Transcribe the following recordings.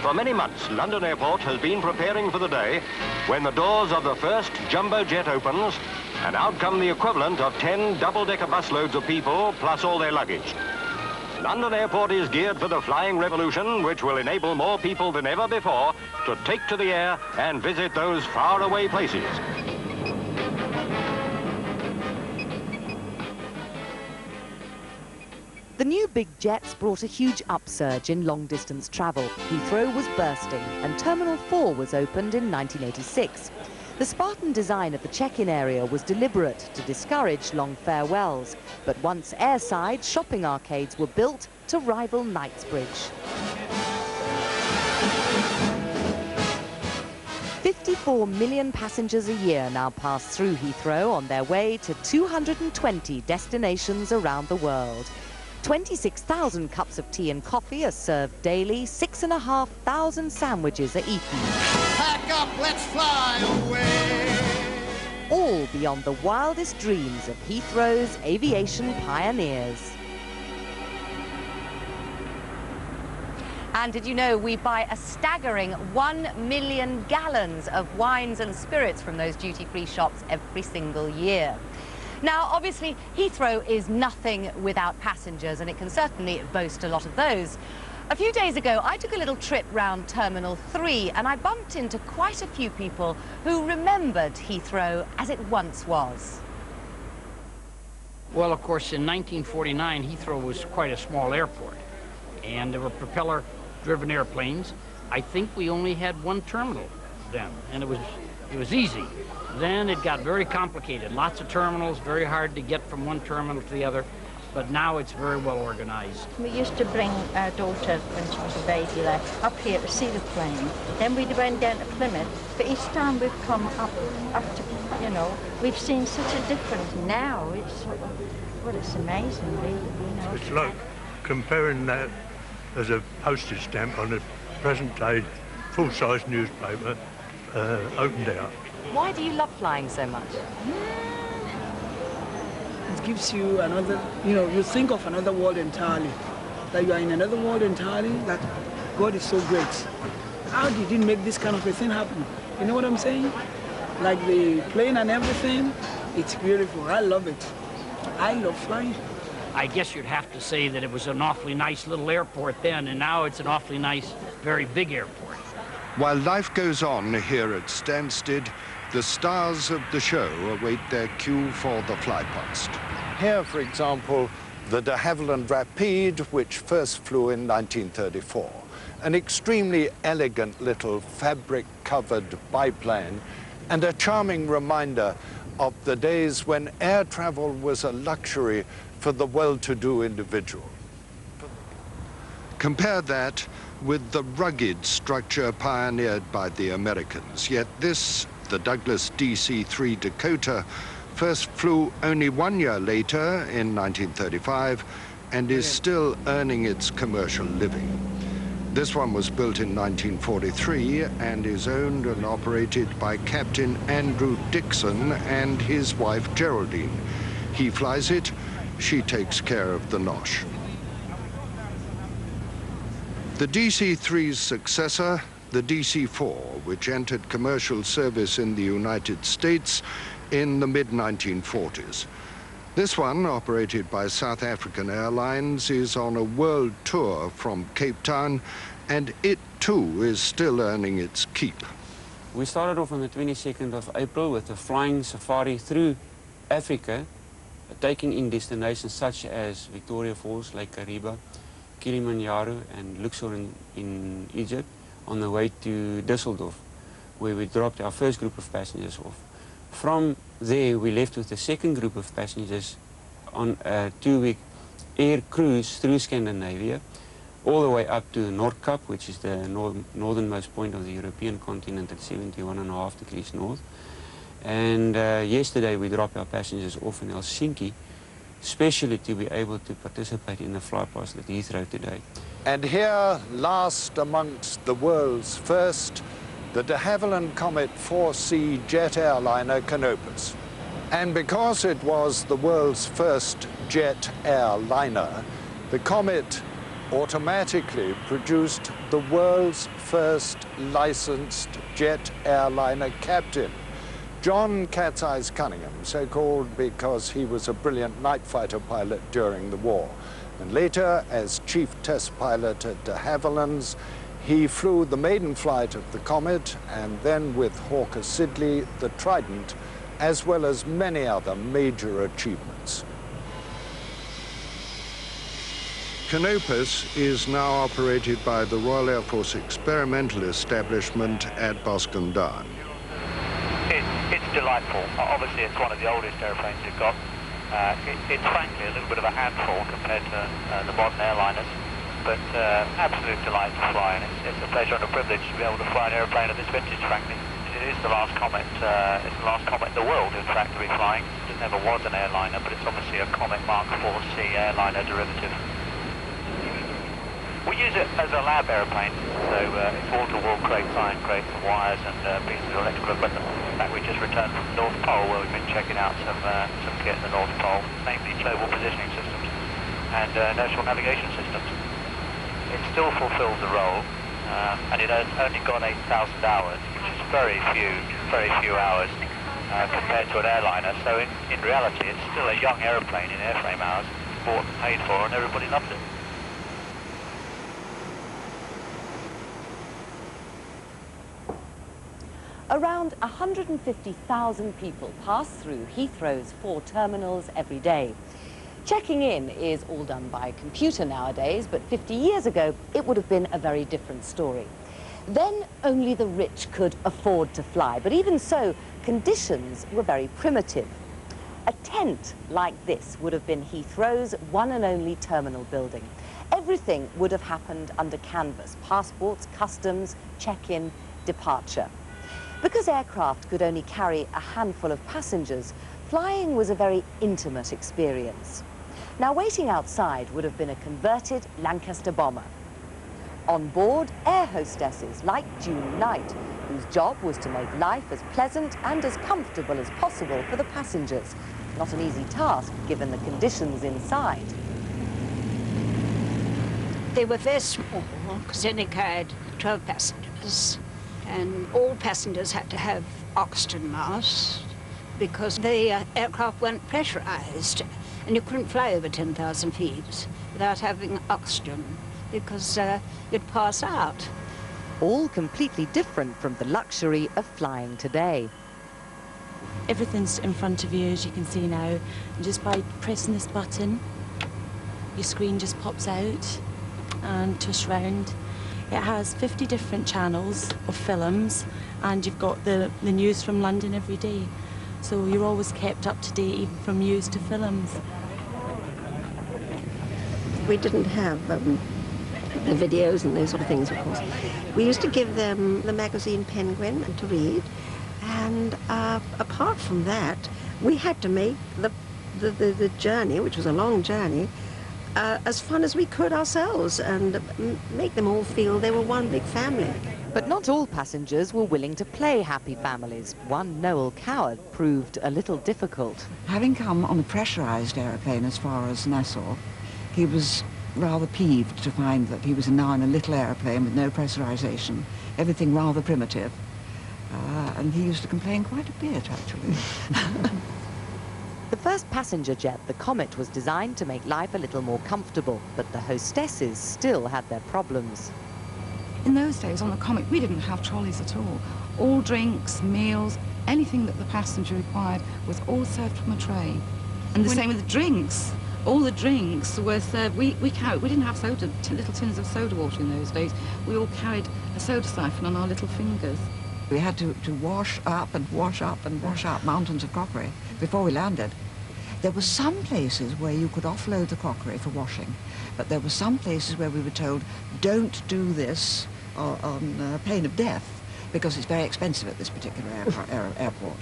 For many months, London Airport has been preparing for the day when the doors of the first jumbo jet opens and out come the equivalent of 10 double-decker busloads of people plus all their luggage. London Airport is geared for the flying revolution, which will enable more people than ever before to take to the air and visit those faraway places. The new big jets brought a huge upsurge in long-distance travel. Heathrow was bursting and Terminal 4 was opened in 1986. The Spartan design of the check-in area was deliberate to discourage long farewells. But once airside, shopping arcades were built to rival Knightsbridge. 54 million passengers a year now pass through Heathrow on their way to 220 destinations around the world. 26,000 cups of tea and coffee are served daily, 6,500 sandwiches are eaten. Pack up, let's fly away! All beyond the wildest dreams of Heathrow's aviation pioneers. And did you know we buy a staggering 1 million gallons of wines and spirits from those duty-free shops every single year? Now, obviously, Heathrow is nothing without passengers, and it can certainly boast a lot of those. A few days ago, I took a little trip round Terminal 3, and I bumped into quite a few people who remembered Heathrow as it once was. Well, of course, in 1949, Heathrow was quite a small airport, and there were propeller-driven airplanes. I think we only had one terminal then, and it was easy. Then it got very complicated. Lots of terminals, very hard to get from one terminal to the other. But now it's very well organized. We used to bring our daughter, when she was a baby there, up here to see the plane. Then we went down to Plymouth. But each time we've come up to, you know, we've seen such a difference. Now it's, well, it's amazing, really. You know. It's like comparing that as a postage stamp on a present-day full-size newspaper opened out. Why do you love flying so much? It gives you another, you know, you think of another world entirely. That you are in another world entirely, that God is so great. How did he make this kind of a thing happen? You know what I'm saying? Like the plane and everything, it's beautiful. I love it. I love flying. I guess you'd have to say that it was an awfully nice little airport then, and now it's an awfully nice, very big airport. While life goes on here at Stansted, the stars of the show await their cue for the Flypast. Here, for example, the de Havilland Rapide, which first flew in 1934. An extremely elegant little fabric-covered biplane and a charming reminder of the days when air travel was a luxury for the well-to-do individual. Compare that with the rugged structure pioneered by the Americans. Yet this, the Douglas DC-3 Dakota, first flew only 1 year later in 1935 and is still earning its commercial living. This one was built in 1943 and is owned and operated by Captain Andrew Dixon and his wife Geraldine. He flies it, she takes care of the nosh. The DC-3's successor, the DC4, which entered commercial service in the United States in the mid-1940s. This one, operated by South African Airlines, is on a world tour from Cape Town, and it too is still earning its keep. We started off on the 22nd of April with a flying safari through Africa, taking in destinations such as Victoria Falls, Lake Kariba, Kilimanjaro and Luxor in Egypt, on the way to Düsseldorf, where we dropped our first group of passengers off. From there, we left with the second group of passengers on a 2-week air cruise through Scandinavia, all the way up to Noordkap, which is the northernmost point of the European continent at 71.5 degrees north. And yesterday, we dropped our passengers off in Helsinki, especially to be able to participate in the Flypast at Heathrow today. And here, last amongst the world's first, the de Havilland Comet 4C jet airliner Canopus. And because it was the world's first jet airliner, the Comet automatically produced the world's first licensed jet airliner captain, John Cat's Eyes Cunningham, so called because he was a brilliant night fighter pilot during the war. And later, as chief test pilot at de Havilland's, he flew the maiden flight of the Comet, and then with Hawker Siddeley, the Trident, as well as many other major achievements. Canopus is now operated by the Royal Air Force Experimental Establishment at Boscombe Down. It's delightful. Obviously, it's one of the oldest airplanes we've got. It's frankly a little bit of a handful compared to the modern airliners, but absolute delight to fly, and it's a pleasure and a privilege to be able to fly an airplane of this vintage, frankly. It is the last Comet, it's the last Comet in the world, in fact, to be flying. It never was an airliner, but it's obviously a Comet Mark 4C airliner derivative. We use it as a lab airplane, so it's wall-to-wall crates, iron crates and wires and pieces of electrical equipment. In fact, we just returned from the North Pole, where we've been checking out some kit in the North Pole, namely global positioning systems and inertial navigation systems. It still fulfills the role, and it has only got 8,000 hours, which is very few hours compared to an airliner. So in reality, it's still a young airplane in airframe hours, bought and paid for, and everybody loves it. Around 150,000 people pass through Heathrow's 4 terminals every day. Checking in is all done by computer nowadays, but 50 years ago, it would have been a very different story. Then only the rich could afford to fly, but even so, conditions were very primitive. A tent like this would have been Heathrow's one and only terminal building. Everything would have happened under canvas: passports, customs, check-in, departure. Because aircraft could only carry a handful of passengers, flying was a very intimate experience. Now, waiting outside would have been a converted Lancaster bomber. On board, air hostesses like Julie Knight, whose job was to make life as pleasant and as comfortable as possible for the passengers. Not an easy task, given the conditions inside. They were very small, because they only carried 12 passengers. And all passengers had to have oxygen masks because the aircraft weren't pressurized, and you couldn't fly over 10,000 feet without having oxygen because you'd pass out. All completely different from the luxury of flying today. Everything's in front of you, as you can see now, and just by pressing this button, your screen just pops out and tush round. It has 50 different channels of films, and you've got the news from London every day. So you're always kept up to date, even from news to films. We didn't have the videos and those sort of things, of course. We used to give them the magazine Penguin to read, and apart from that, we had to make the journey, which was a long journey, as fun as we could ourselves, and make them all feel they were one big family. But not all passengers were willing to play happy families. One Noel Coward proved a little difficult. Having come on a pressurised aeroplane as far as Nassau, he was rather peeved to find that he was now in a little aeroplane with no pressurisation, everything rather primitive. And he used to complain quite a bit, actually. The first passenger jet, the Comet, was designed to make life a little more comfortable, but the hostesses still had their problems. In those days on the Comet, we didn't have trolleys at all. All drinks, meals, anything that the passenger required was all served from a tray. And the same with the drinks. All the drinks were served, we didn't have soda, little tins of soda water in those days. We all carried a soda siphon on our little fingers. We had to wash up and wash up and wash up mountains of crockery before we landed. There were some places where you could offload the crockery for washing, but there were some places where we were told, don't do this on pain of death, because it's very expensive at this particular airport.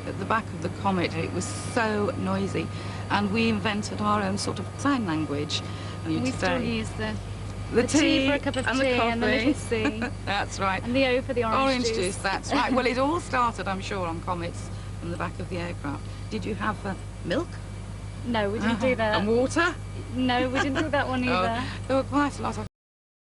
At the back of the Comet, it was so noisy, and we invented our own sort of sign language. We still use the T for a cup of tea and the little C. That's right. And the O for the orange juice. That's right. Well, it all started, I'm sure, on Comets from the back of the aircraft. Did you have milk? No, we didn't do that. And water? No, we didn't do that one either. There were quite a lot of